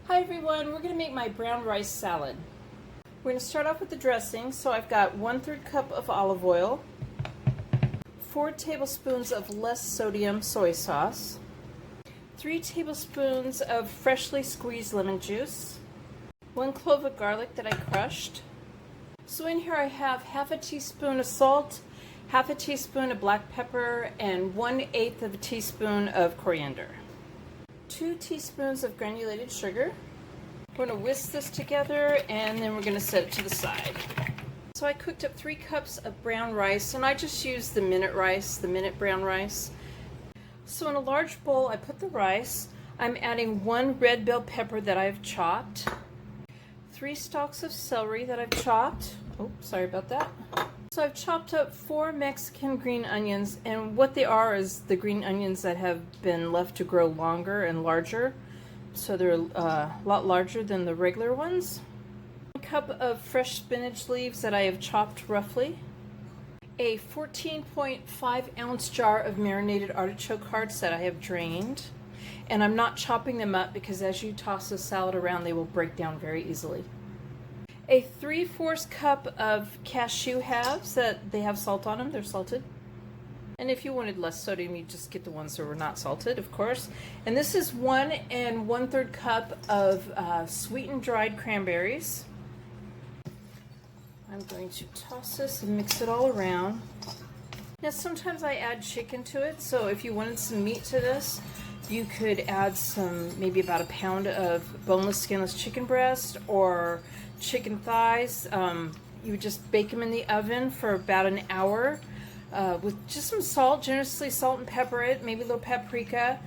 Hi everyone, we're going to make my brown rice salad. We're going to start off with the dressing. So I've got 1/3 cup of olive oil, 4 tablespoons of less sodium soy sauce, 3 tablespoons of freshly squeezed lemon juice, 1 clove of garlic that I crushed. So in here I have half a teaspoon of salt, half a teaspoon of black pepper, and 1/8 of a teaspoon of coriander. 2 teaspoons of granulated sugar. We're going to whisk this together and then we're going to set it to the side. So I cooked up 3 cups of brown rice, and I just used the minute brown rice. So in a large bowl I put the rice. I'm adding 1 red bell pepper that I've chopped, 3 stalks of celery that I've chopped. Oh, sorry about that. So I've chopped up 4 Mexican green onions, and what they are is the green onions that have been left to grow longer and larger. So they're a lot larger than the regular ones. 1 cup of fresh spinach leaves that I have chopped roughly. A 14.5 ounce jar of marinated artichoke hearts that I have drained. And I'm not chopping them up because as you toss the salad around, they will break down very easily. A 3/4 cup of cashew halves that they have salt on them, they're salted. And if you wanted less sodium, you just get the ones that were not salted, of course. And this is 1 1/3 cup of sweetened dried cranberries. I'm going to toss this and mix it all around. Now sometimes I add chicken to it, so if you wanted some meat to this, you could add some, maybe about a pound of boneless, skinless chicken breast or chicken thighs. You would just bake them in the oven for about an hour with just some salt, generously salt and pepper it, maybe a little paprika,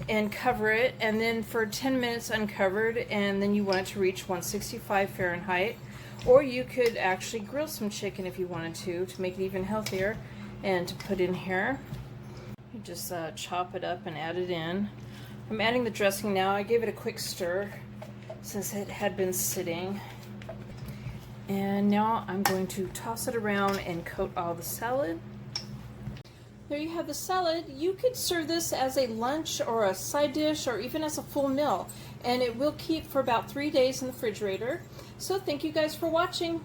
and cover it, and then for 10 minutes uncovered, and then you want it to reach 165 Fahrenheit. Or you could actually grill some chicken if you wanted to make it even healthier and to put in here. You just chop it up and add it in. I'm adding the dressing now. I gave it a quick stir since it had been sitting. And now I'm going to toss it around and coat all the salad. There you have the salad. You could serve this as a lunch or a side dish or even as a full meal. And it will keep for about 3 days in the refrigerator. So thank you guys for watching.